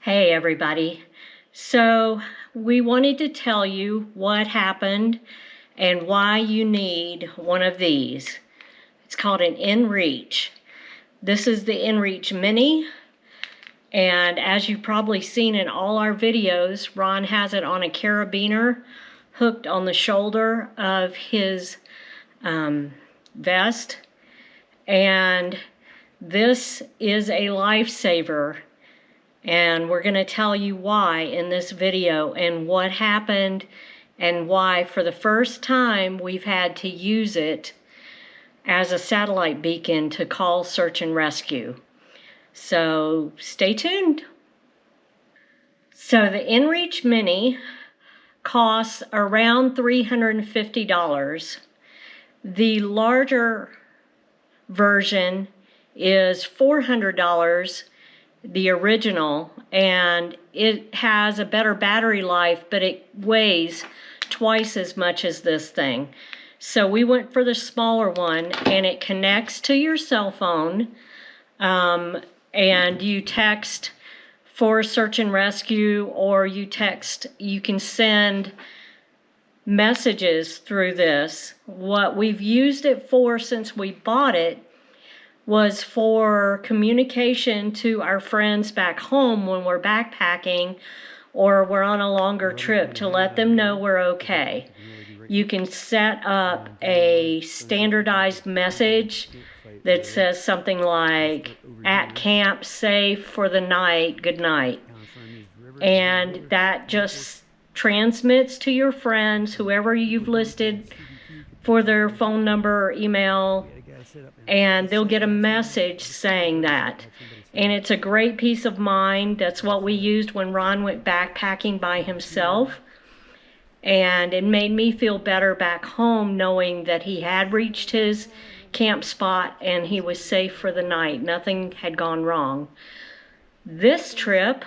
Hey everybody. So we wanted to tell you what happened and why you need one of these. It's called an InReach. This is the Inreach Mini, and as you've probably seen in all our videos, Ron has it on a carabiner hooked on the shoulder of his vest, and this is a lifesaver. And we're going to tell you why in this video and what happened and why for the first time we've had to use it as a satellite beacon to call search and rescue. So stay tuned. So the Inreach Mini costs around $350. The larger version is $400. The original, and it has a better battery life, but it weighs twice as much as this thing. So we went for the smaller one, and it connects to your cell phone, and you text for search and rescue, or you can send messages through this. What we've used it for since we bought it was for communication to our friends back home when we're backpacking or we're on a longer trip, to let them know we're okay. You can set up a standardized message that says something like, "At camp, safe for the night, good night." And that just transmits to your friends, whoever you've listed for their phone number or email, and they'll get a message saying that. And it's a great peace of mind. That's what we used when Ron went backpacking by himself. And it made me feel better back home knowing that he had reached his camp spot and he was safe for the night. Nothing had gone wrong. This trip,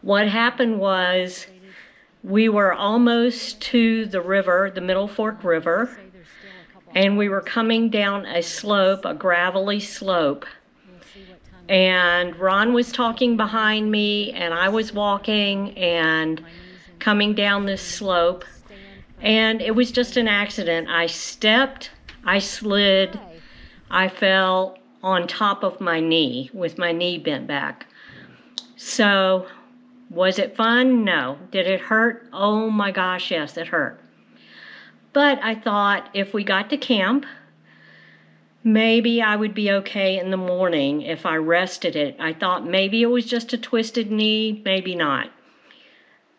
what happened was we were almost to the river, the Middle Fork River, and we were coming down a slope, a gravelly slope. And Ron was talking behind me, and I was walking and coming down this slope. And it was just an accident. I stepped, I slid, I fell on top of my knee with my knee bent back. So, was it fun? No. Did it hurt? Oh my gosh, yes, it hurt. But I thought if we got to camp, maybe I would be okay in the morning if I rested it. I thought maybe it was just a twisted knee, maybe not.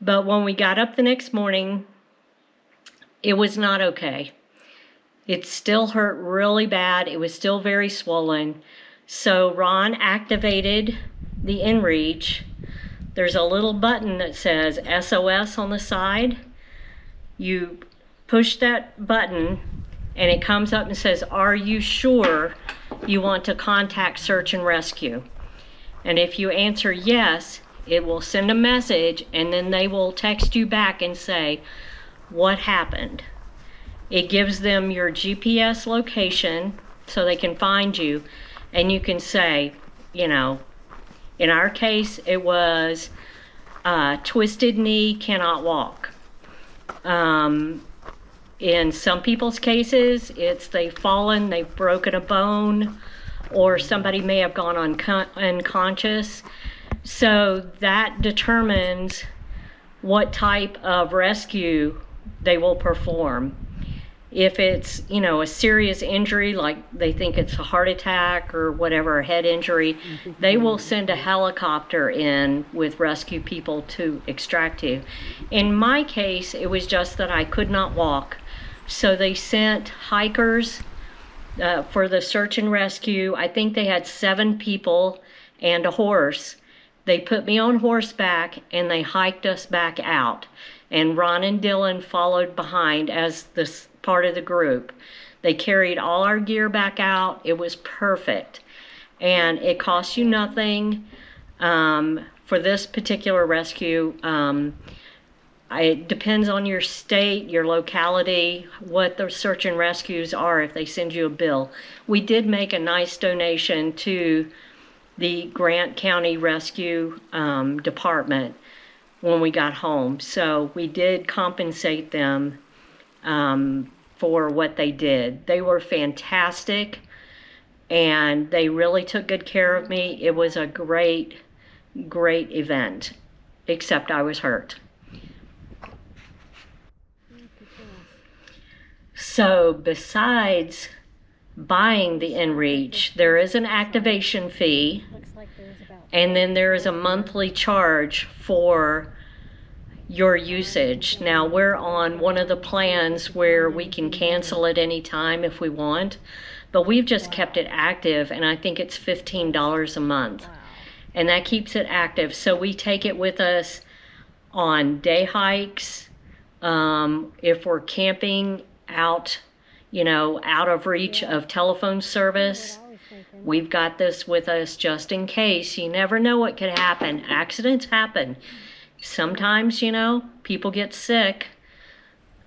But when we got up the next morning, it was not okay. It still hurt really bad. It was still very swollen. So Ron activated the InReach. There's a little button that says SOS on the side. You push that button and it comes up and says, "Are you sure you want to contact search and rescue?" And if you answer yes, it will send a message, and then they will text you back and say what happened. It gives them your GPS location so they can find you, and you can say, you know, in our case it was twisted knee, cannot walk. In some people's cases, it's they've fallen, they've broken a bone, or somebody may have gone unconscious. So that determines what type of rescue they will perform. If it's, you know, a serious injury, like they think it's a heart attack or whatever, a head injury, they will send a helicopter in with rescue people to extract you. In my case, it was just that I could not walk. So they sent hikers for the search and rescue. I think they had 7 people and a horse. They put me on horseback and they hiked us back out. And Ron and Dylan followed behind as this part of the group. They carried all our gear back out. It was perfect. And it cost you nothing for this particular rescue. It depends on your state, your locality, what the search and rescues are if they send you a bill. We did make a nice donation to the Grant County Rescue Department when we got home. So we did compensate them for what they did. They were fantastic, and they really took good care of me. It was a great, great event, except I was hurt. So besides buying the InReach, there is an activation fee, and then there is a monthly charge for your usage. Now we're on one of the plans where we can cancel at any time if we want, but we've just kept it active, and I think it's $15 a month. And that keeps it active. So we take it with us on day hikes, if we're camping out, you know, out of reach of telephone service. We've got this with us just in case. You never know what could happen. Accidents happen. Sometimes, you know, people get sick,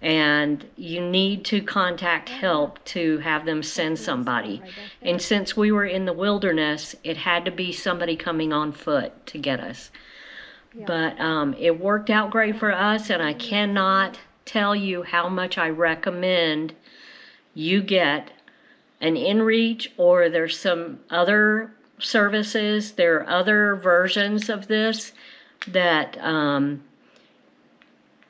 and you need to contact help to have them send somebody. And since we were in the wilderness, it had to be somebody coming on foot to get us. But it worked out great for us, and I cannot tell you how much I recommend you get an InReach, or there's some other services. There are other versions of this that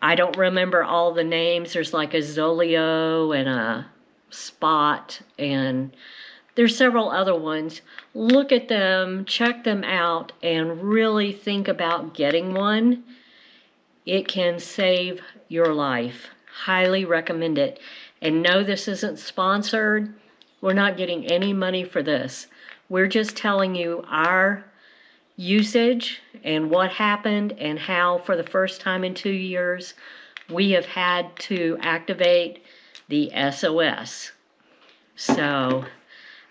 I don't remember all the names. There's like a Zolio and a Spot, and there's several other ones. Look at them, check them out, and really think about getting one. It can save your life. Highly recommend it. And no, this isn't sponsored. We're not getting any money for this. We're just telling you our usage and what happened, and how for the first time in 2 years we have had to activate the SOS. So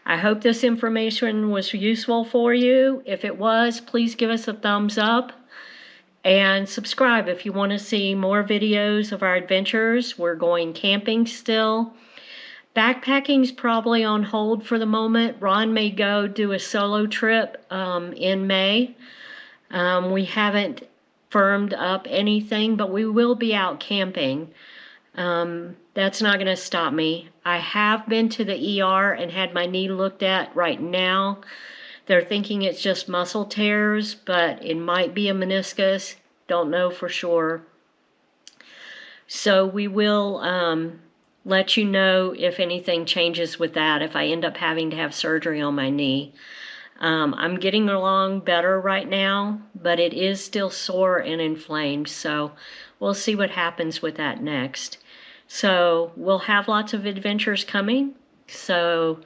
I hope this information was useful for you. If it was, please give us a thumbs up and subscribe if you want to see more videos of our adventures. We're going camping still. Backpacking's probably on hold for the moment. Ron may go do a solo trip in May. We haven't firmed up anything, but we will be out camping. That's not going to stop me. I have been to the ER and had my knee looked at right now. They're thinking it's just muscle tears, but it might be a meniscus. Don't know for sure. So we will let you know if anything changes with that, if I end up having to have surgery on my knee. I'm getting along better right now, but it is still sore and inflamed, so we'll see what happens with that next. So we'll have lots of adventures coming, so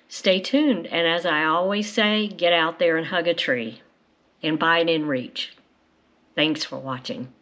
stay tuned. And as I always say, get out there and hug a tree and buy an InReach. Thanks for watching.